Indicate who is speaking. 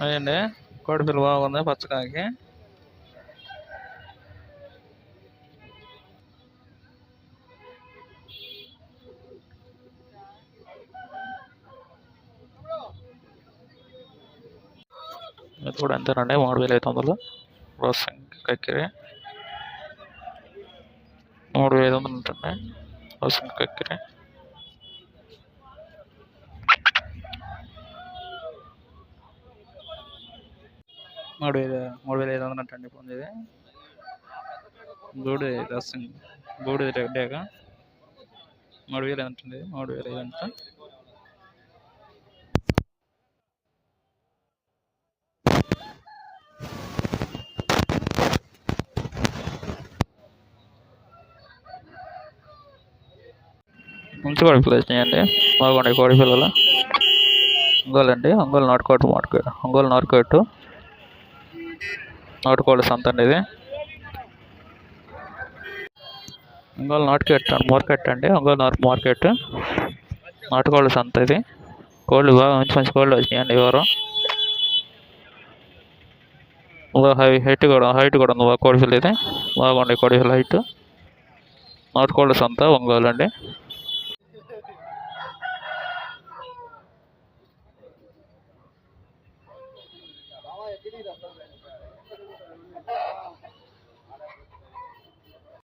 Speaker 1: అదండి కోడిపిల్ల బాగుంది పచ్చకాకి. ఇది కూడా అంతేనండి 3500 ప్రాసెసింగ్ కక్కిరి 3500 ఉంటుంది ప్రాసెసింగ్ కక్కిరి. మూడు వేల 3500 అంటండి పొందేది గూడు ప్రాసెసింగ్ గూడు రెడ్డాక 3000 ఉంటుంది 3500. మంచి కోడి పిల్లలు వచ్చినాయండి బాగున్నాయి కోడి పిల్లలు. ఒంగోలు అండి ఒంగోలు నాటుకోటు ఒంగోలు నాటుకోళ్ళ సంత అండి ఇది. ఒంగోలు మార్కెట్ అండి ఒంగోలు మార్కెట్ నాటుకోళ్ళ సంత ఇది. కోళ్ళు బాగా మంచి కోళ్ళు వచ్చినాయండి ఈ వారం. హైట్ కూడా ఉంది కోడిపిల్ల ఇది బాగుండే కోడిపిల్ల హైట్. నాటుకోళ్ళ సంత ఒంగోలు అండి.